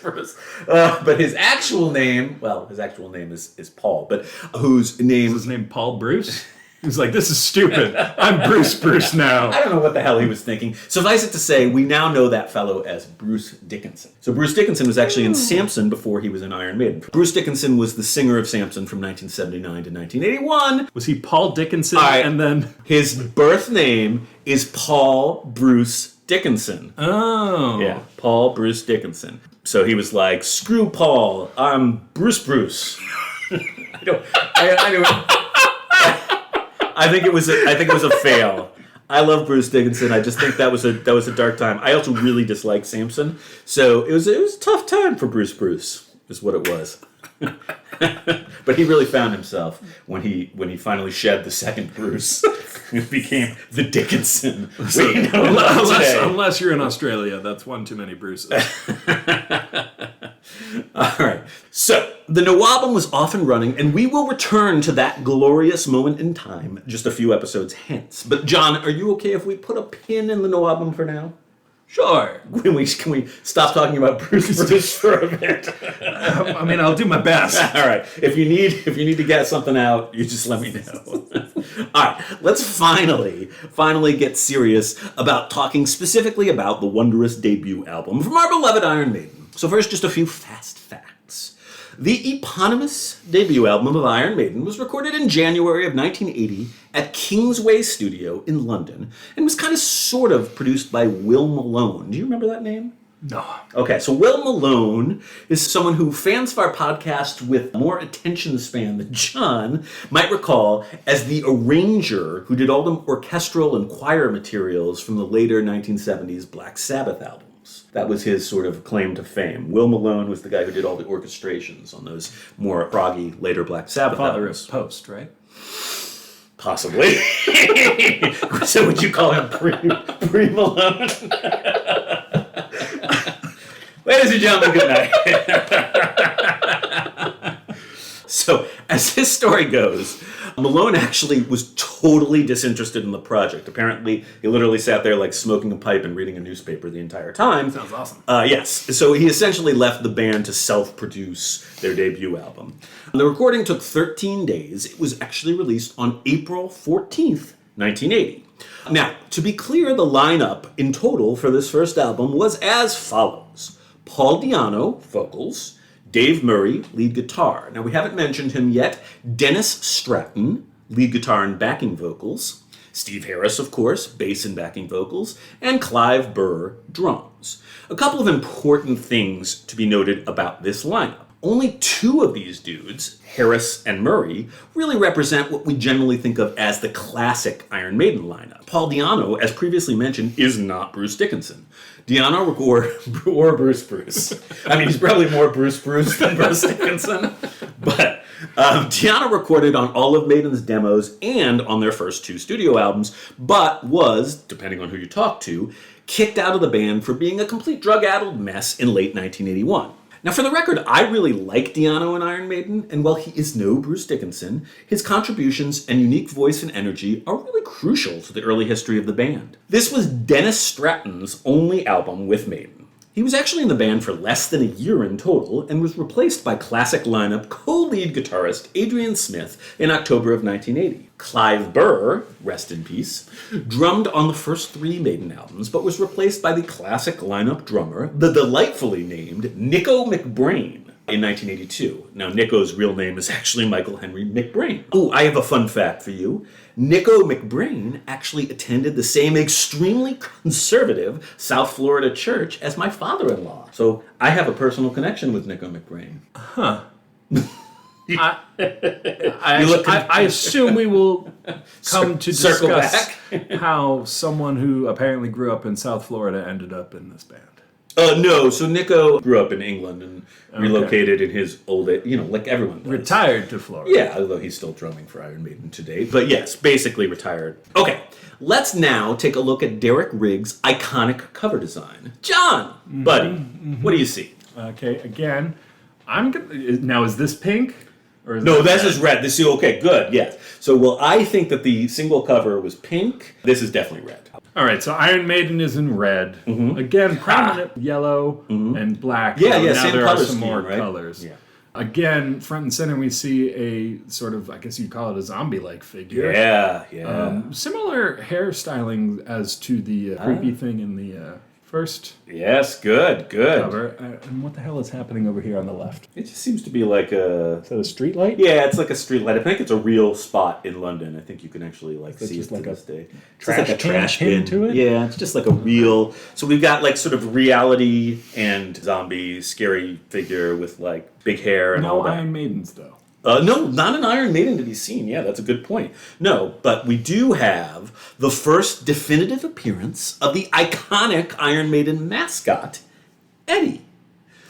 But his actual name, is Paul, but whose name... Is his name Paul Bruce? He's like, this is stupid. I'm Bruce now. I don't know what the hell he was thinking. Suffice it to say, we now know that fellow as Bruce Dickinson. So Bruce Dickinson was actually in Samson before he was in Iron Maiden. Bruce Dickinson was the singer of Samson from 1979 to 1981. Was he Paul Dickinson and then... His birth name is Paul Bruce Dickinson. Oh. Yeah, Paul Bruce Dickinson. So he was like, screw Paul, I'm Bruce. I think it was a fail. I love Bruce Dickinson. I just think that was a dark time. I also really dislike Samson, so it was a tough time for Bruce, is what it was. But he really found himself when he finally shed the second Bruce. It became the Dickinson. Unless you're in Australia, that's one too many Bruces. All right. So, the Nawabum was off and running, and we will return to that glorious moment in time just a few episodes hence. But, John, are you okay if we put a pin in the Nawabum for now? Sure. Can we stop talking about Bruce for a bit? I'll do my best. All right. If you need to get something out, you just let me know. All right. Let's finally get serious about talking specifically about the wondrous debut album from our beloved Iron Maiden. So first, just a few fast facts. The eponymous debut album of Iron Maiden was recorded in January of 1980 at Kingsway Studio in London and was kind of sort of produced by Will Malone. Do you remember that name? No. Okay, so Will Malone is someone who fans of our podcast with more attention span than John might recall as the arranger who did all the orchestral and choir materials from the later 1970s Black Sabbath albums. That was his sort of claim to fame. Will Malone was the guy who did all the orchestrations on those more proggy later Black Sabbath albums. Father of Post, right? Possibly. So would you call him pre-Malone? Ladies and gentlemen, good night. So, as his story goes, Malone actually was totally disinterested in the project. Apparently, he literally sat there like smoking a pipe and reading a newspaper the entire time. Sounds awesome. Yes. So he essentially left the band to self-produce their debut album. The recording took 13 days. It was actually released on April 14th, 1980. Now, to be clear, the lineup in total for this first album was as follows. Paul Di'Anno, vocals. Dave Murray, lead guitar. Now, we haven't mentioned him yet. Dennis Stratton, lead guitar and backing vocals. Steve Harris, of course, bass and backing vocals. And Clive Burr, drums. A couple of important things to be noted about this lineup. Only 2 of these dudes, Harris and Murray, really represent what we generally think of as the classic Iron Maiden lineup. Paul Di'Anno, as previously mentioned, is not Bruce Dickinson. Di'Anno or Bruce. I mean, he's probably more Bruce than Bruce Dickinson. But Di'Anno recorded on all of Maiden's demos and on their first 2 studio albums, but was, depending on who you talk to, kicked out of the band for being a complete drug-addled mess in late 1981. Now, for the record, I really like Di'Anno in Iron Maiden, and while he is no Bruce Dickinson, his contributions and unique voice and energy are really crucial to the early history of the band. This was Dennis Stratton's only album with Maiden. He was actually in the band for less than a year in total and was replaced by classic lineup co-lead guitarist Adrian Smith in October of 1980. Clive Burr, rest in peace, drummed on the first 3 Maiden albums, but was replaced by the classic lineup drummer, the delightfully named Nico McBrain, in 1982. Now, Nico's real name is actually Michael Henry McBrain. Oh, I have a fun fact for you. Nico McBrain actually attended the same extremely conservative South Florida church as my father-in-law. So I have a personal connection with Nico McBrain. Huh. I assume we will come to discuss how someone who apparently grew up in South Florida ended up in this band. No, so Nico grew up in England and relocated in his old age, like everyone does. Retired to Florida. Yeah, although he's still drumming for Iron Maiden today. But yes, basically retired. Okay, let's now take a look at Derek Riggs' iconic cover design. John, buddy, what do you see? Okay, again, now is this pink? Or is No, this is red. This is okay, good, yes. So, I think that the single cover was pink. This is definitely red. All right, so Iron Maiden is in red. Again, prominent yellow and black. Yeah, now same there color are some scheme, more right? colors. Yeah. Again, front and center, we see a sort of, I guess you'd call it a zombie-like figure. Yeah. Similar hairstyling as to the creepy thing in the first Yes, good. cover. And what the hell is happening over here on the left? It just seems to be like a... Is that a street light? Yeah, it's like a street light. I think it's a real spot in London. I think you can actually see it to this day. It's trash like a trash bin to it? Yeah, it's just like a real... So we've got like sort of reality and zombie, scary figure with like big hair and all No that. Iron Maidens, though. No, not an Iron Maiden to be seen. Yeah, that's a good point. No, but we do have the first definitive appearance of the iconic Iron Maiden mascot, Eddie,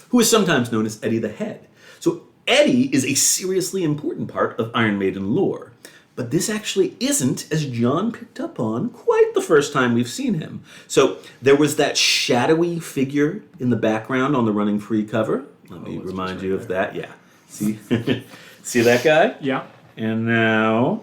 who is sometimes known as Eddie the Head. So Eddie is a seriously important part of Iron Maiden lore. But this actually isn't, as John picked up on, quite the first time we've seen him. So there was that shadowy figure in the background on the Running Free cover. Let me remind you of that. Yeah. See? See that guy? Yeah. And now,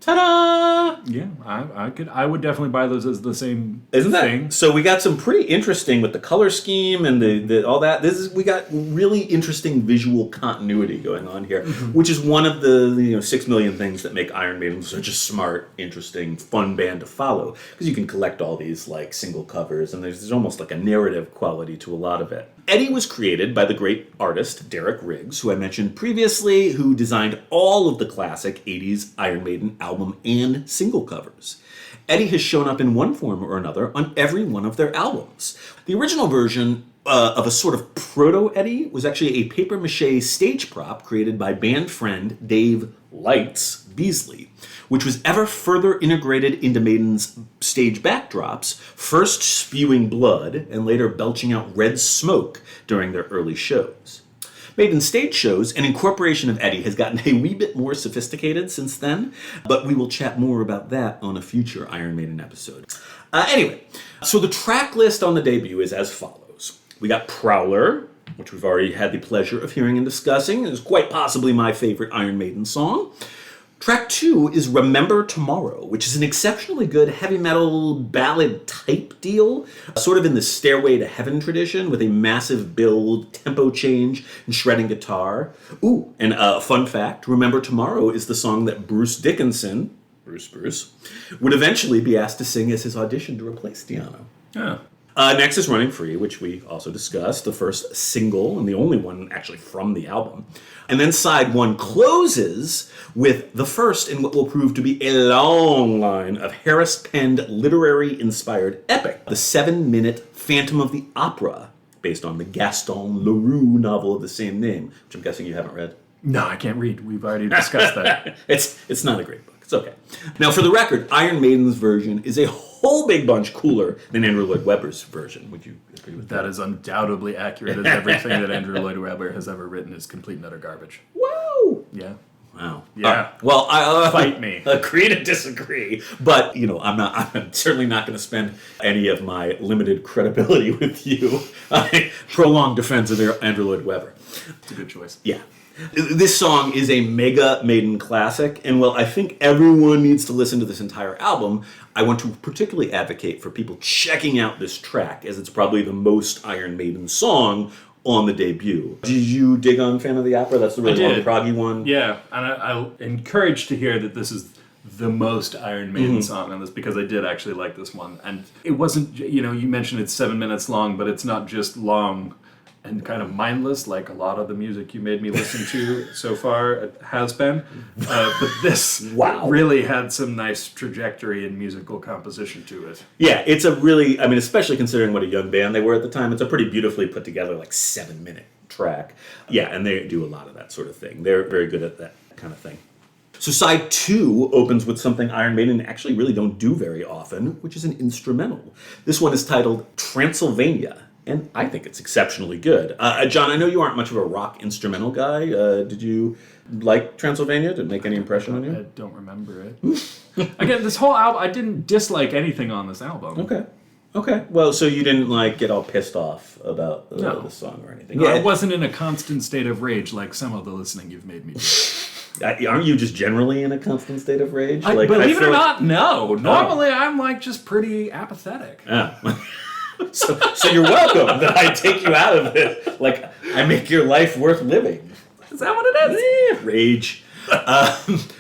ta-da! Yeah, I would definitely buy those as the same Isn't that thing. so? We got some pretty interesting with the color scheme and the all that. We got really interesting visual continuity going on here, which is one of the 6 million things that make Iron Maiden such a smart, interesting, fun band to follow, because you can collect all these like single covers and there's almost like a narrative quality to a lot of it. Eddie was created by the great artist Derek Riggs, who I mentioned previously, who designed all of the classic 80s Iron Maiden album and single covers. Eddie has shown up in one form or another on every one of their albums. The original version of a sort of proto-Eddie was actually a papier-mâché stage prop created by band friend Dave Lights Beasley, which was ever further integrated into Maiden's stage backdrops, first spewing blood and later belching out red smoke during their early shows. Maiden stage shows and incorporation of Eddie has gotten a wee bit more sophisticated since then, but we will chat more about that on a future Iron Maiden episode. Anyway, so the track list on the debut is as follows. We got Prowler, which we've already had the pleasure of hearing and discussing. It is quite possibly my favorite Iron Maiden song. Track 2 is Remember Tomorrow, which is an exceptionally good heavy metal ballad type deal, sort of in the Stairway to Heaven tradition, with a massive build, tempo change, and shredding guitar. Ooh, and a fun fact, Remember Tomorrow is the song that Bruce Dickinson, Bruce, would eventually be asked to sing as his audition to replace Di'Anno. Yeah. Next is Running Free, which we also discussed, the first single and the only one actually from the album. And then side 1 closes with the first in what will prove to be a long line of Harris-penned literary-inspired epic, the 7-minute Phantom of the Opera, based on the Gaston Leroux novel of the same name, which I'm guessing you haven't read. No, I can't read. We've already discussed that. It's not a great book. It's okay. Now, for the record, Iron Maiden's version is a whole big bunch cooler than Andrew Lloyd Webber's version. Would you agree with that? That is undoubtedly accurate, as everything that Andrew Lloyd Webber has ever written is complete and utter garbage. Woo! Yeah. Wow. Yeah. Well, I Fight me. Agree to disagree, but I'm certainly not going to spend any of my limited credibility with you prolonged defense of Andrew Lloyd Webber. It's a good choice. Yeah. This song is a mega Maiden classic, and while I think everyone needs to listen to this entire album, I want to particularly advocate for people checking out this track, as it's probably the most Iron Maiden song on the debut. Did you dig on Fan of the Opera? That's the really long, proggy one. Yeah, and I'm encouraged to hear that this is the most Iron Maiden song on this, because I did actually like this one. And it wasn't, you mentioned it's 7 minutes long, but it's not just long and kind of mindless like a lot of the music you made me listen to so far has been. But this really had some nice trajectory and musical composition to it. Yeah, it's a really, especially considering what a young band they were at the time, it's a pretty beautifully put together, 7-minute track. Yeah, and they do a lot of that sort of thing. They're very good at that kind of thing. So side 2 opens with something Iron Maiden actually really don't do very often, which is an instrumental. This one is titled Transylvania, and I think it's exceptionally good. John, I know you aren't much of a rock instrumental guy. Did you like Transylvania? Did it make any impression on you? I don't remember it. Again, this whole album, I didn't dislike anything on this album. Okay. Well, so you didn't get all pissed off about the song or anything? No, I wasn't in a constant state of rage like some of the listening you've made me do. Aren't you just generally in a constant state of rage? Believe it or not, no. Normally, I'm just pretty apathetic. Oh. So you're welcome that I take you out of it. I make your life worth living. Is that what it is? Rage.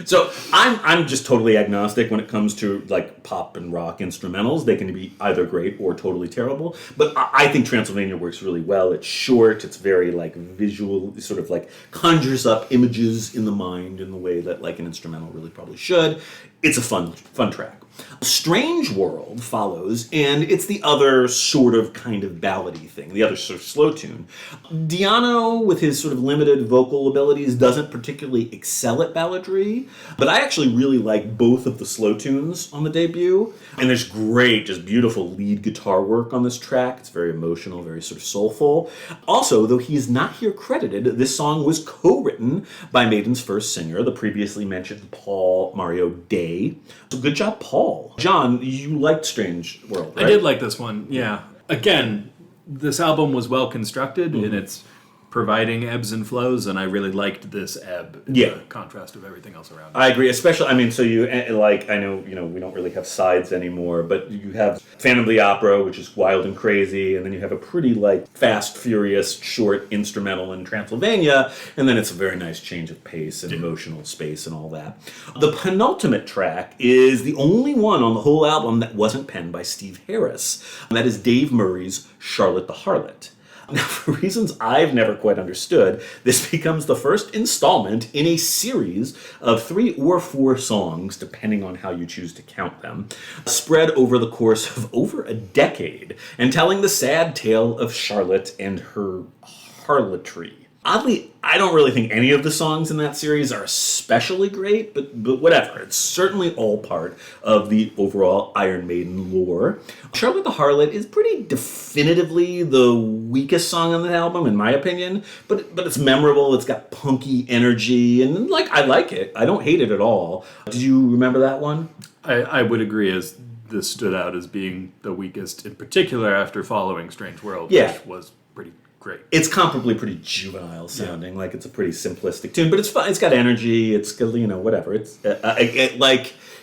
So I'm just totally agnostic when it comes to pop and rock instrumentals. They can be either great or totally terrible. But I think Transylvania works really well. It's short. It's very visual, sort of conjures up images in the mind in the way that an instrumental really probably should. It's a fun track. Strange World follows, and it's the other sort of kind of ballady thing, the other sort of slow tune. Di'Anno, with his sort of limited vocal abilities, doesn't particularly excel at balladry, but I actually really like both of the slow tunes on the debut, and there's great, just beautiful lead guitar work on this track. It's very emotional, very sort of soulful. Also, though he is not here credited, this song was co-written by Maiden's first singer, the previously mentioned Paul Mario Day. So good job, Paul. John, you liked Strange World, right? I did like this one, yeah. Again, this album was well constructed in its providing ebbs and flows, and I really liked this ebb in the contrast of everything else around it. I agree, especially, so you, I know, we don't really have sides anymore, but you have Phantom of the Opera, which is wild and crazy, and then you have a pretty, fast, furious, short instrumental in Transylvania, and then it's a very nice change of pace and emotional space and all that. The penultimate track is the only one on the whole album that wasn't penned by Steve Harris, and that is Dave Murray's Charlotte the Harlot. Now, for reasons I've never quite understood, this becomes the first installment in a series of 3 or 4 songs, depending on how you choose to count them, spread over the course of over a decade, and telling the sad tale of Charlotte and her harlotry. Oddly, I don't really think any of the songs in that series are especially great, but whatever. It's certainly all part of the overall Iron Maiden lore. Charlotte the Harlot is pretty definitively the weakest song on the album, in my opinion, but it's memorable. It's got punky energy, and I like it. I don't hate it at all. Did you remember that one? I would agree, as this stood out as being the weakest, in particular after following Strange World, which was pretty great. It's comparably pretty juvenile sounding, it's a pretty simplistic tune, but it's fun. It's got energy. It's got, whatever. It's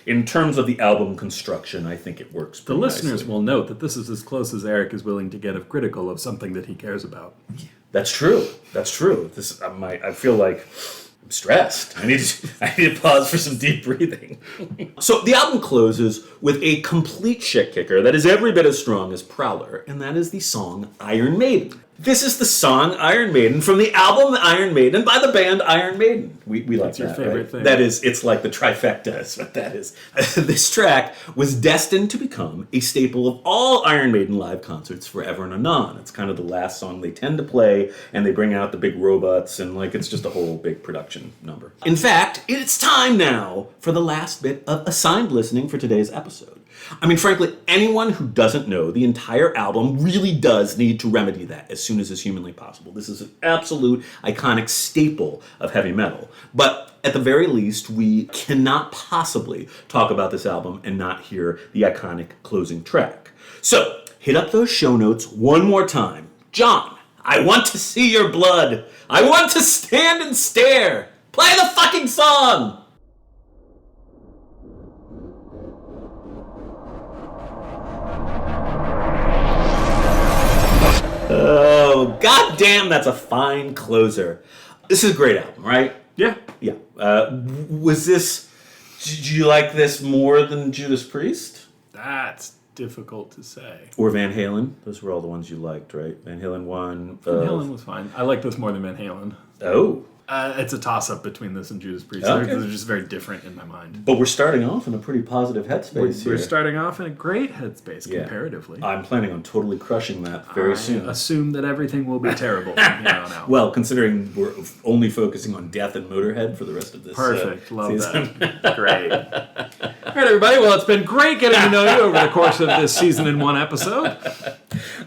in terms of the album construction, I think it works. The listeners will note that this is as close as Eric is willing to get of critical of something that he cares about. That's true. This I feel like I'm stressed. I need to pause for some deep breathing. So the album closes with a complete shit kicker that is every bit as strong as Prowler, and that is the song Iron Maiden. This is the song Iron Maiden from the album Iron Maiden by the band Iron Maiden. We like That's your that, favorite right? thing. That is, it's like the trifecta is what that is. This track was destined to become a staple of all Iron Maiden live concerts forever and anon. It's kind of the last song they tend to play, and they bring out the big robots, and it's just a whole big production number. In fact, it's time now for the last bit of assigned listening for today's episode. Frankly, anyone who doesn't know the entire album really does need to remedy that as soon as is humanly possible. This is an absolute iconic staple of heavy metal. But at the very least, we cannot possibly talk about this album and not hear the iconic closing track. So, hit up those show notes one more time. John, I want to see your blood. I want to stand and stare. Play the fucking song. Oh, goddamn, that's a fine closer. This is a great album, right? Yeah. Yeah. Did you like this more than Judas Priest? That's difficult to say. Or Van Halen? Those were all the ones you liked, right? Van Halen 1. Van Halen was fine. I like this more than Van Halen. Oh. It's a toss-up between this and Judas Priest. Okay. They're just very different in my mind. But we're starting off in a pretty positive headspace here. We're starting off in a great headspace, comparatively. I'm planning on totally crushing that very soon. I assume that everything will be terrible from here on out. Well, considering we're only focusing on Death and Motorhead for the rest of this Perfect. Love season. that. Great. All right, everybody. Well, it's been great getting to know you over the course of this season in one episode.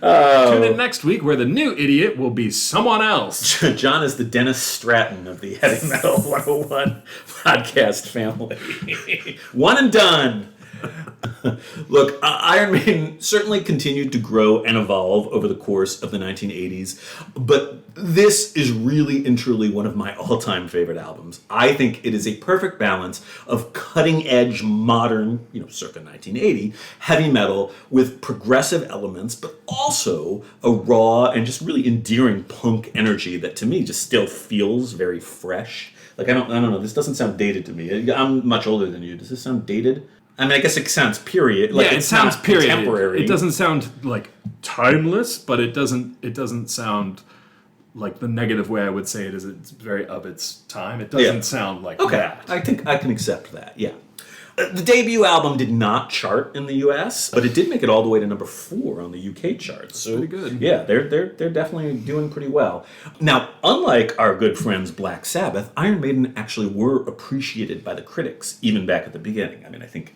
Tune in next week where the new idiot will be someone else. John is the Dennis Stratton of the Heavy Metal 101 podcast family. One and done. Look, Iron Maiden certainly continued to grow and evolve over the course of the 1980s, but this is really and truly one of my all-time favorite albums. I think it is a perfect balance of cutting-edge, modern, circa 1980, heavy metal with progressive elements, but also a raw and just really endearing punk energy that to me just still feels very fresh. Like, I don't know, this doesn't sound dated to me. I'm much older than you. Does this sound dated? I mean, I guess it sounds period. Like, it sounds period. Contemporary. It doesn't sound like timeless, but it doesn't sound like the negative way I would say it is. It's very of its time. It doesn't sound like that. I think I can accept that. Yeah. The debut album did not chart in the U.S., but it did make it all the way to number 4 on the U.K. charts. So, pretty good. Yeah, they're definitely doing pretty well. Now, unlike our good friends Black Sabbath, Iron Maiden actually were appreciated by the critics, even back at the beginning. I mean, I think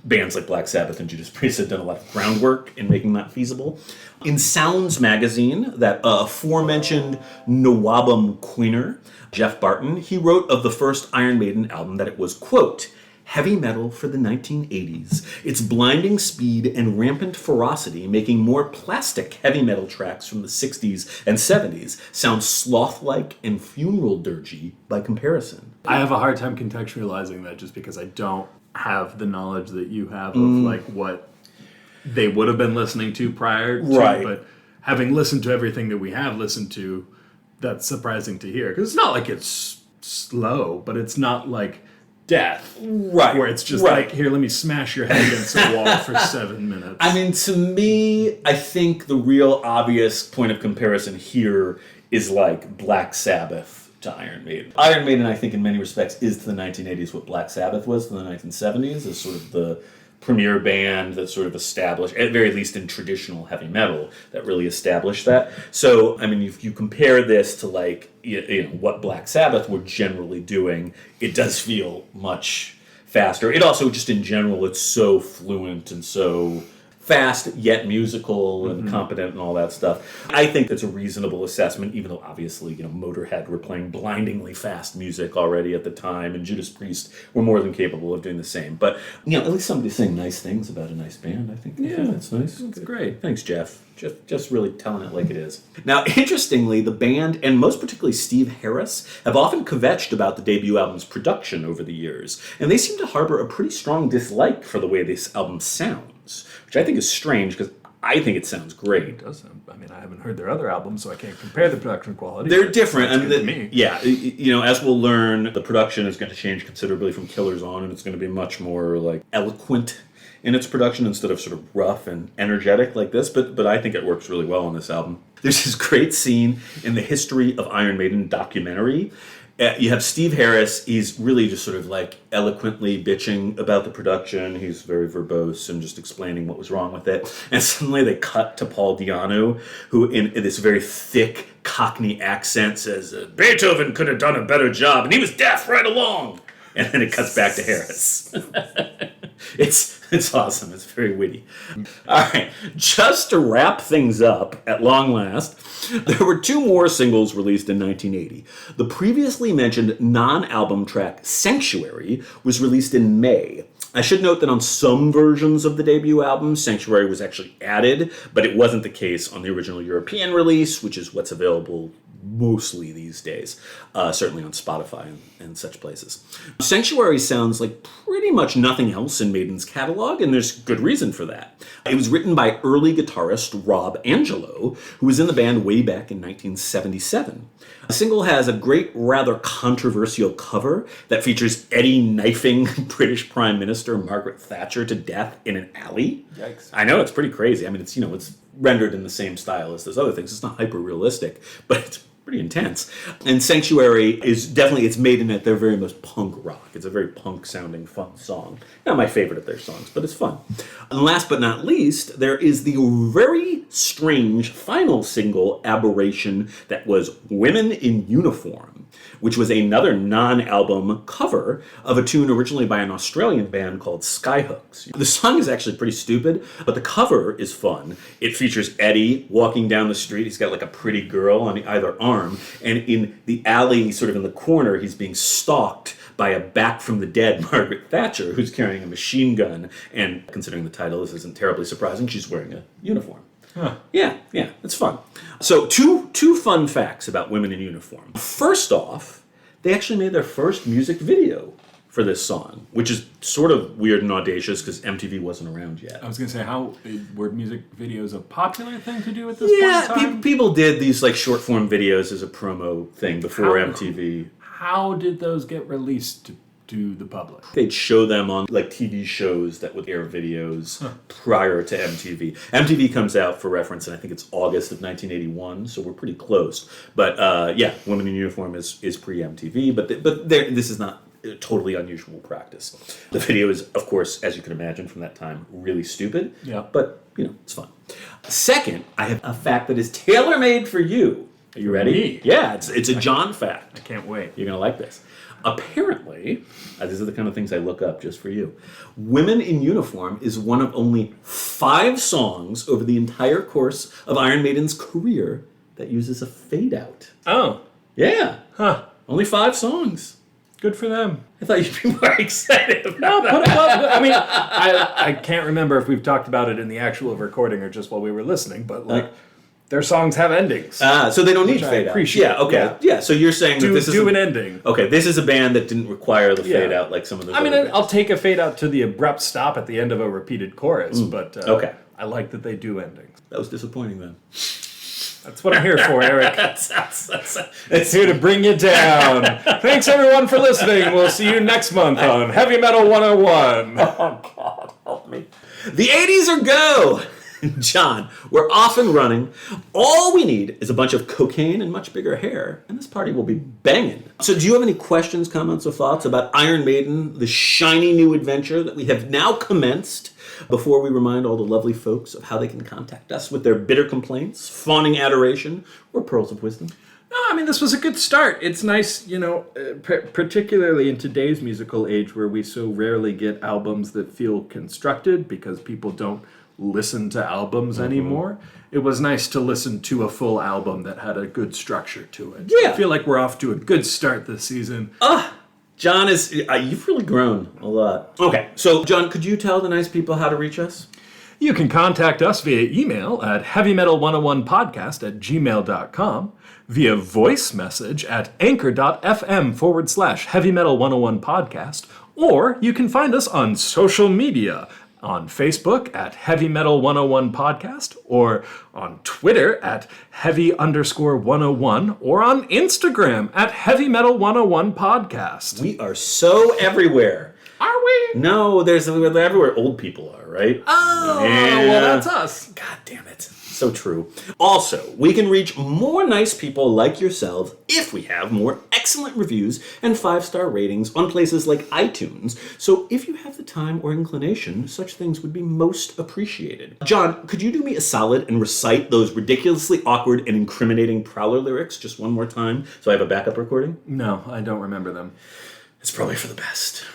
bands like Black Sabbath and Judas Priest had done a lot of groundwork in making that feasible. In Sounds magazine, that aforementioned Nawabum Queener, Jeff Barton, he wrote of the first Iron Maiden album that it was, quote, heavy metal for the 1980s. Its blinding speed and rampant ferocity making more plastic heavy metal tracks from the 60s and 70s sound sloth-like and funeral dirgy by comparison. I have a hard time contextualizing that just because I don't have the knowledge that you have of like what they would have been listening to prior to. Right. But having listened to everything that we have listened to, that's surprising to hear. Because it's not like it's slow, but it's not like Death, right? Where it's just like, here, let me smash your head against a wall for 7 minutes. I mean, to me, I think the real obvious point of comparison here is like Black Sabbath to Iron Maiden. Iron Maiden, I think, in many respects, is to the 1980s what Black Sabbath was to the 1970s, as sort of the premier band that sort of established, at very least in traditional heavy metal, that really established that. So, I mean, if you compare this to like, what Black Sabbath were generally doing, it does feel much faster. It also, just in general, it's so fluent and so fast yet musical and competent and all that stuff. I think it's a reasonable assessment, even though obviously, Motorhead were playing blindingly fast music already at the time, and Judas Priest were more than capable of doing the same. But, at least somebody's saying nice things about a nice band. I think that's nice. That's great. Thanks, Jeff. Just really telling it like it is. Now, interestingly, the band, and most particularly Steve Harris, have often kvetched about the debut album's production over the years, and they seem to harbor a pretty strong dislike for the way this album sounds, which I think is strange because I think it sounds great. It does sound, I mean, I haven't heard their other albums, so I can't compare the production quality. They're different. That's good to me. Yeah, as we'll learn, the production is going to change considerably from Killers on, and it's going to be much more like eloquent in its production instead of sort of rough and energetic like this, but I think it works really well on this album. There's this great scene in the History of Iron Maiden documentary. You have Steve Harris, he's really just sort of like eloquently bitching about the production. He's very verbose and just explaining what was wrong with it. And suddenly they cut to Paul Di'Anno, who in this very thick Cockney accent says, Beethoven could have done a better job, and he was deaf right along. And then it cuts back to Harris. It's awesome. It's very witty. All right. Just to wrap things up, at long last, there were 2 more singles released in 1980. The previously mentioned non-album track Sanctuary was released in May. I should note that on some versions of the debut album, Sanctuary was actually added, but it wasn't the case on the original European release, which is what's available mostly these days, certainly on Spotify and such places. Sanctuary sounds like pretty much nothing else in Maiden's catalog, and there's good reason for that. It was written by early guitarist Rob Angelo, who was in the band way back in 1977. The single has a great, rather controversial cover that features Eddie knifing British Prime Minister Margaret Thatcher to death in an alley. Yikes. I know, it's pretty crazy. I mean, it's rendered in the same style as those other things. It's not hyper-realistic, but it's pretty intense. And Sanctuary is definitely, it's Maiden at their very most punk rock. It's a very punk-sounding, fun song. Not my favorite of their songs, but it's fun. And last but not least, there is the very strange final single, Aberration, that was Women in Uniform, which was another non-album cover of a tune originally by an Australian band called Skyhooks. The song is actually pretty stupid, but the cover is fun. It features Eddie walking down the street. He's got like a pretty girl on either arm, and in the alley, sort of in the corner, he's being stalked by a back-from-the-dead Margaret Thatcher, who's carrying a machine gun, and considering the title, this isn't terribly surprising, she's wearing a uniform. Huh. Yeah, it's fun. So two fun facts about Women in Uniform. First off, they actually made their first music video for this song, which is sort of weird and audacious because MTV wasn't around yet. I was going to say, were music videos a popular thing to do at this point in time? Yeah, people did these like short-form videos as a promo thing before MTV. How did those get released to the public? They'd show them on like TV shows that would air videos prior to MTV. MTV comes out, for reference, and I think it's August of 1981, so we're pretty close. But Women in Uniform is pre-MTV, but this is not a totally unusual practice. The video is, of course, as you can imagine from that time, really stupid. Yeah. But it's fun. Second, I have a fact that is tailor-made for you. Are you ready? Me? Yeah, it's a John fact. I can't wait. You're gonna like this. Apparently, these are the kind of things I look up just for you. Women in Uniform is one of only 5 songs over the entire course of Iron Maiden's career that uses a fade out. Oh. Yeah. Huh. Only 5 songs. Good for them. I thought you'd be more excited about No, that. put them up. I mean, I can't remember if we've talked about it in the actual recording or just while we were listening, but their songs have endings. So they don't need Which I fade out. appreciate. Yeah, okay. Yeah, so you're saying that this is an ending. Okay, this is a band that didn't require the fade out like some of those I mean, other bands. I'll take a fade out to the abrupt stop at the end of a repeated chorus, but okay. I like that they do endings. That was disappointing then. That's what I'm here for, Eric. It's Here to bring you down. Thanks, everyone, for listening. We'll see you next month on Heavy Metal 101. Oh, God, help me. The 80s are go! John, we're off and running. All we need is a bunch of cocaine and much bigger hair, and this party will be banging. So do you have any questions, comments, or thoughts about Iron Maiden, the shiny new adventure that we have now commenced, before we remind all the lovely folks of how they can contact us with their bitter complaints, fawning adoration, or pearls of wisdom? No, I mean, this was a good start. It's nice, particularly in today's musical age where we so rarely get albums that feel constructed because people don't listen to albums anymore. It was nice to listen to a full album that had a good structure to it. Yeah. I feel like we're off to a good start this season. John, you've really grown a lot. Okay, so John, could you tell the nice people how to reach us? You can contact us via email at heavymetal101podcast@gmail.com, via voice message at anchor.fm/heavymetal101podcast, or you can find us on social media on Facebook at Heavy Metal 101 Podcast, or on Twitter at Heavy_101, or on Instagram at Heavy Metal 101 Podcast. We are so everywhere. Are we? No, they're everywhere old people are, right? Oh, Yeah. well, that's us. God damn it. So true. Also, we can reach more nice people like yourselves if we have more excellent reviews and 5-star ratings on places like iTunes. So if you have the time or inclination, such things would be most appreciated. John, could you do me a solid and recite those ridiculously awkward and incriminating Prowler lyrics just one more time so I have a backup recording? No, I don't remember them. It's probably for the best.